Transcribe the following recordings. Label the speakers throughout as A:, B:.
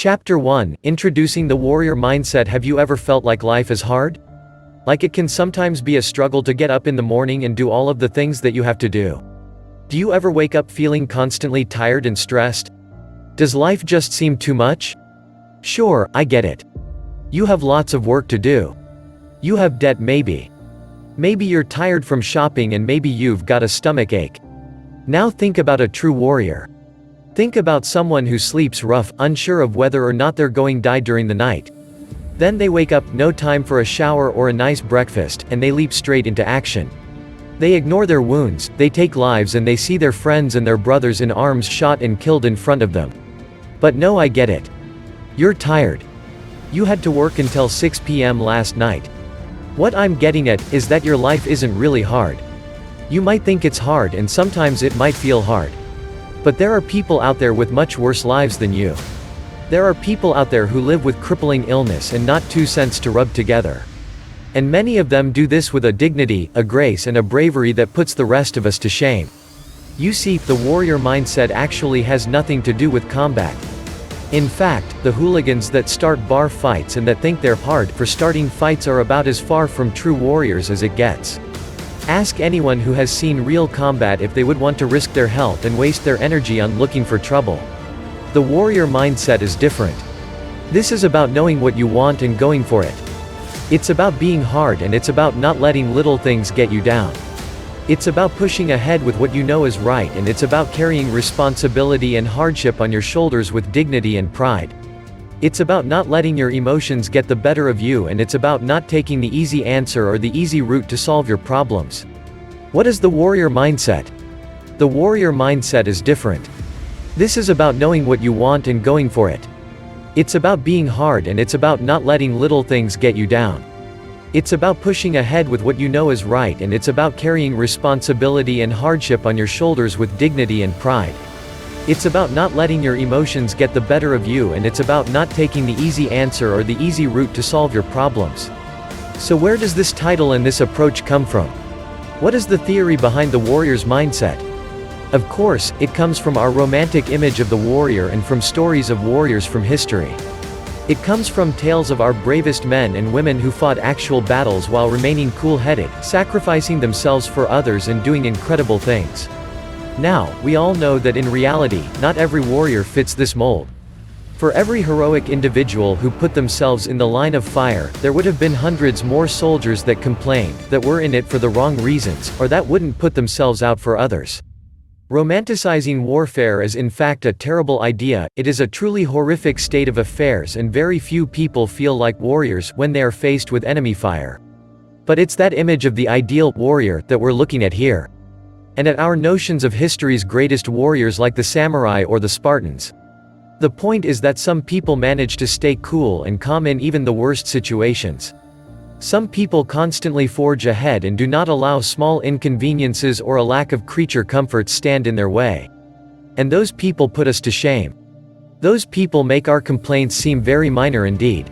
A: Chapter 1, Introducing the Warrior Mindset. Have you ever felt like life is hard? Like it can sometimes be a struggle to get up in the morning and do all of the things that you have to do. Do you ever wake up feeling constantly tired and stressed? Does life just seem too much? Sure, I get it. You have lots of work to do. You have debt maybe. Maybe you're tired from shopping and maybe you've got a stomach ache. Now think about a true warrior. Think about someone who sleeps rough, unsure of whether or not they're going to die during the night. Then they wake up, no time for a shower or a nice breakfast, and they leap straight into action. They ignore their wounds, they take lives, and they see their friends and their brothers in arms shot and killed in front of them. But no, I get it. You're tired. You had to work until 6 p.m. last night. What I'm getting at is that your life isn't really hard. You might think it's hard, and sometimes it might feel hard. But there are people out there with much worse lives than you. There are people out there who live with crippling illness and not 2 cents to rub together. And many of them do this with a dignity, a grace, and a bravery that puts the rest of us to shame. You see, the warrior mindset actually has nothing to do with combat. In fact, the hooligans that start bar fights and that think they're hard for starting fights are about as far from true warriors as it gets. Ask anyone who has seen real combat if they would want to risk their health and waste their energy on looking for trouble. The warrior mindset is different. This is about knowing what you want and going for it. It's about being hard, and it's about not letting little things get you down. It's about pushing ahead with what you know is right, and it's about carrying responsibility and hardship on your shoulders with dignity and pride. It's about not letting your emotions get the better of you, and it's about not taking the easy answer or the easy route to solve your problems. What is the warrior mindset? The warrior mindset is different. This is about knowing what you want and going for it. It's about being hard, and it's about not letting little things get you down. It's about pushing ahead with what you know is right, and it's about carrying responsibility and hardship on your shoulders with dignity and pride. It's about not letting your emotions get the better of you, and it's about not taking the easy answer or the easy route to solve your problems. So where does this title and this approach come from? What is the theory behind the warrior's mindset? Of course, it comes from our romantic image of the warrior and from stories of warriors from history. It comes from tales of our bravest men and women who fought actual battles while remaining cool-headed, sacrificing themselves for others and doing incredible things. Now, we all know that in reality, not every warrior fits this mold. For every heroic individual who put themselves in the line of fire, there would have been hundreds more soldiers that complained, that were in it for the wrong reasons, or that wouldn't put themselves out for others. Romanticizing warfare is in fact a terrible idea. It is a truly horrific state of affairs, and very few people feel like warriors when they are faced with enemy fire. But it's that image of the ideal warrior that we're looking at here. And at our notions of history's greatest warriors like the samurai or the Spartans. The point is that some people manage to stay cool and calm in even the worst situations. Some people constantly forge ahead and do not allow small inconveniences or a lack of creature comforts stand in their way. And those people put us to shame. Those people make our complaints seem very minor indeed.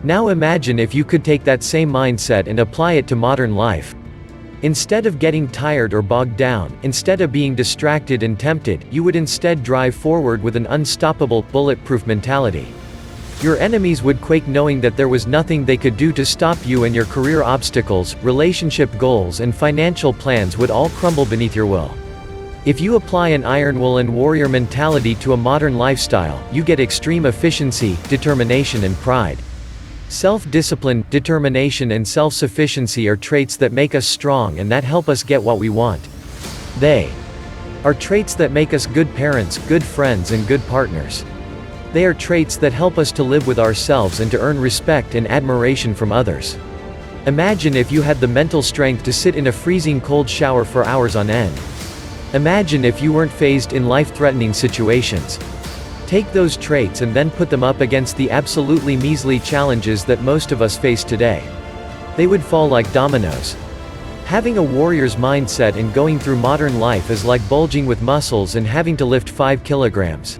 A: Now imagine if you could take that same mindset and apply it to modern life. Instead of getting tired or bogged down, instead of being distracted and tempted, you would instead drive forward with an unstoppable, bulletproof mentality. Your enemies would quake knowing that there was nothing they could do to stop you, and your career obstacles, relationship goals, and financial plans would all crumble beneath your will. If you apply an iron will and warrior mentality to a modern lifestyle, you get extreme efficiency, determination, and pride. Self-discipline, determination, and self-sufficiency are traits that make us strong and that help us get what we want. They are traits that make us good parents, good friends, and good partners. They are traits that help us to live with ourselves and to earn respect and admiration from others. Imagine if you had the mental strength to sit in a freezing cold shower for hours on end. Imagine if you weren't fazed in life-threatening situations. Take those traits and then put them up against the absolutely measly challenges that most of us face today. They would fall like dominoes. Having a warrior's mindset and going through modern life is like bulging with muscles and having to lift 5 kilograms.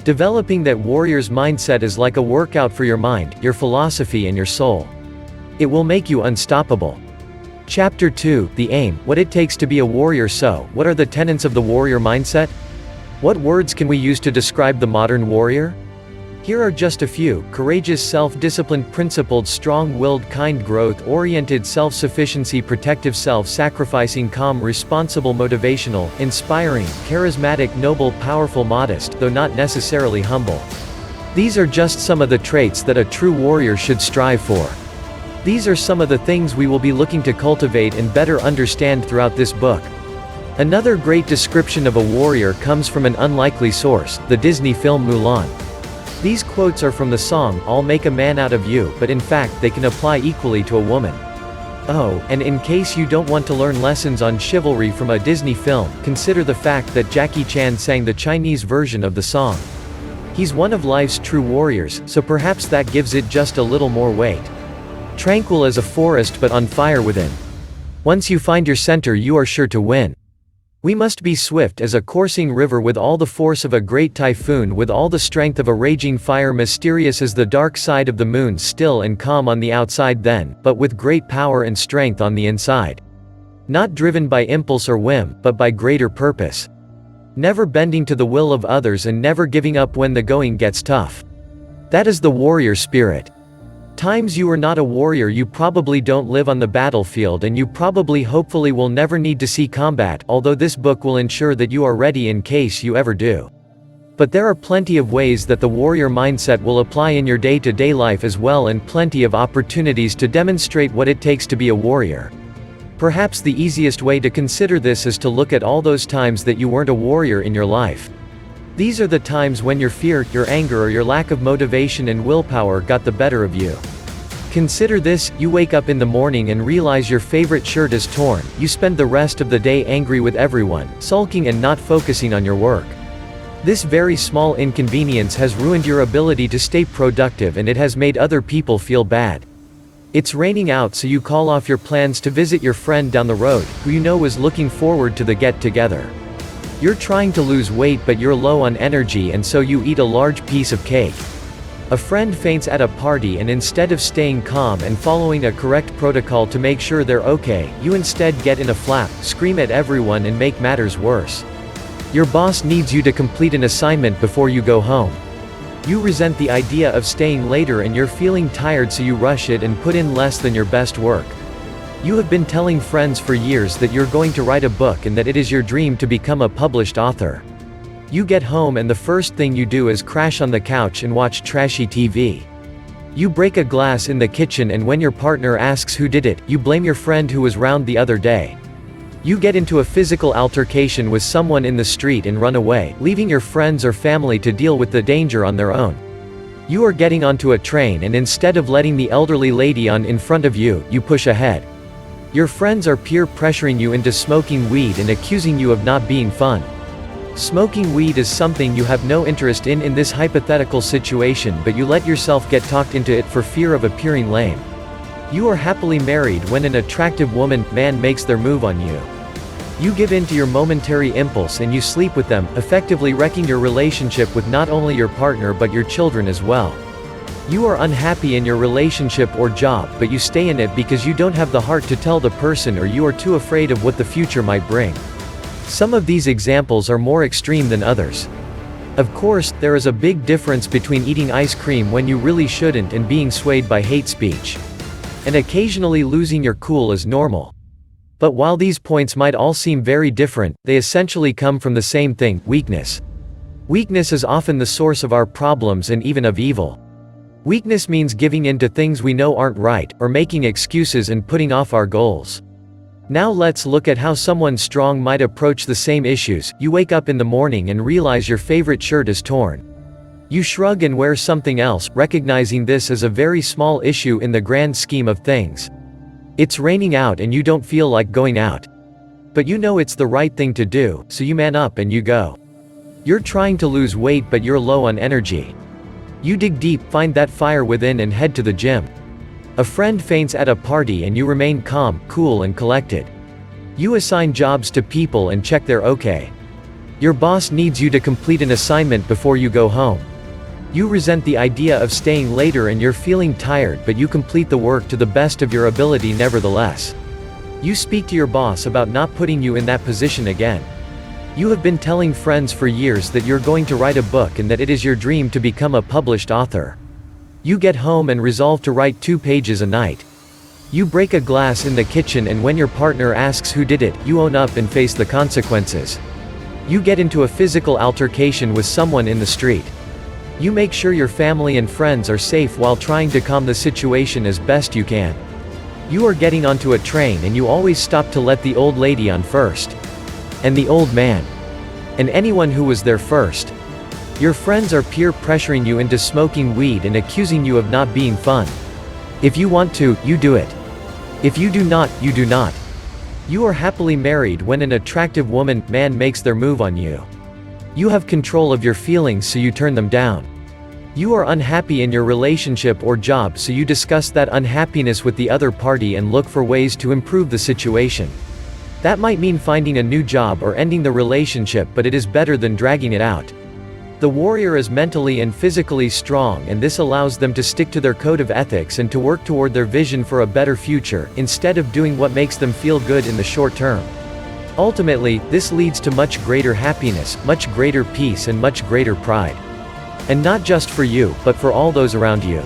A: Developing that warrior's mindset is like a workout for your mind, your philosophy, and your soul. It will make you unstoppable. Chapter 2, The Aim, What It Takes to Be a Warrior. So, what are the tenets of the warrior mindset? What words can we use to describe the modern warrior? Here are just a few: courageous, self-disciplined, principled, strong-willed, kind, growth-oriented, self-sufficiency, protective, self-sacrificing, calm, responsible, motivational, inspiring, charismatic, noble, powerful, modest, though not necessarily humble. These are just some of the traits that a true warrior should strive for. These are some of the things we will be looking to cultivate and better understand throughout this book. Another great description of a warrior comes from an unlikely source, the Disney film Mulan. These quotes are from the song, "I'll Make a Man Out of You," but in fact they can apply equally to a woman. Oh, and in case you don't want to learn lessons on chivalry from a Disney film, consider the fact that Jackie Chan sang the Chinese version of the song. He's one of life's true warriors, so perhaps that gives it just a little more weight. Tranquil as a forest but on fire within. Once you find your center, you are sure to win. We must be swift as a coursing river, with all the force of a great typhoon, with all the strength of a raging fire, mysterious as the dark side of the moon, still and calm on the outside then, but with great power and strength on the inside. Not driven by impulse or whim, but by greater purpose. Never bending to the will of others and never giving up when the going gets tough. That is the warrior spirit. Times you are not a warrior, you probably don't live on the battlefield, and you probably hopefully will never need to see combat, although this book will ensure that you are ready in case you ever do. But there are plenty of ways that the warrior mindset will apply in your day-to-day life as well, and plenty of opportunities to demonstrate what it takes to be a warrior. Perhaps the easiest way to consider this is to look at all those times that you weren't a warrior in your life. These are the times when your fear, your anger, or your lack of motivation and willpower got the better of you. Consider this: you wake up in the morning and realize your favorite shirt is torn, you spend the rest of the day angry with everyone, sulking and not focusing on your work. This very small inconvenience has ruined your ability to stay productive, and it has made other people feel bad. It's raining out, so you call off your plans to visit your friend down the road, who you know was looking forward to the get-together. You're trying to lose weight but you're low on energy, and so you eat a large piece of cake. A friend faints at a party, and instead of staying calm and following a correct protocol to make sure they're okay, you instead get in a flap, scream at everyone and make matters worse. Your boss needs you to complete an assignment before you go home. You resent the idea of staying later and you're feeling tired, so you rush it and put in less than your best work. You have been telling friends for years that you're going to write a book and that it is your dream to become a published author. You get home and the first thing you do is crash on the couch and watch trashy TV. You break a glass in the kitchen, and when your partner asks who did it, you blame your friend who was round the other day. You get into a physical altercation with someone in the street and run away, leaving your friends or family to deal with the danger on their own. You are getting onto a train, and instead of letting the elderly lady on in front of you, you push ahead. Your friends are peer pressuring you into smoking weed and accusing you of not being fun. Smoking weed is something you have no interest in this hypothetical situation, but you let yourself get talked into it for fear of appearing lame. You are happily married when an attractive man makes their move on you. You give in to your momentary impulse and you sleep with them, effectively wrecking your relationship with not only your partner but your children as well. You are unhappy in your relationship or job, but you stay in it because you don't have the heart to tell the person, or you are too afraid of what the future might bring. Some of these examples are more extreme than others. Of course, there is a big difference between eating ice cream when you really shouldn't and being swayed by hate speech. And occasionally losing your cool is normal. But while these points might all seem very different, they essentially come from the same thing: weakness. Weakness is often the source of our problems and even of evil. Weakness means giving in to things we know aren't right, or making excuses and putting off our goals. Now let's look at how someone strong might approach the same issues. You wake up in the morning and realize your favorite shirt is torn. You shrug and wear something else, recognizing this as a very small issue in the grand scheme of things. It's raining out and you don't feel like going out. But you know it's the right thing to do, so you man up and you go. You're trying to lose weight but you're low on energy. You dig deep, find that fire within and head to the gym. A friend faints at a party and you remain calm, cool and collected. You assign jobs to people and check they're okay. Your boss needs you to complete an assignment before you go home. You resent the idea of staying later and you're feeling tired, but you complete the work to the best of your ability nevertheless. You speak to your boss about not putting you in that position again. You have been telling friends for years that you're going to write a book and that it is your dream to become a published author. You get home and resolve to write 2 pages a night. You break a glass in the kitchen, and when your partner asks who did it, you own up and face the consequences. You get into a physical altercation with someone in the street. You make sure your family and friends are safe while trying to calm the situation as best you can. You are getting onto a train and you always stop to let the old lady on first. And the old man. And anyone who was there first. Your friends are peer pressuring you into smoking weed and accusing you of not being fun. If you want to, you do it. If you do not, you do not. You are happily married when an attractive man makes their move on you. You have control of your feelings, so you turn them down. You are unhappy in your relationship or job, so you discuss that unhappiness with the other party and look for ways to improve the situation. That might mean finding a new job or ending the relationship, but it is better than dragging it out. The warrior is mentally and physically strong, and this allows them to stick to their code of ethics and to work toward their vision for a better future, instead of doing what makes them feel good in the short term. Ultimately, this leads to much greater happiness, much greater peace, and much greater pride. And not just for you, but for all those around you.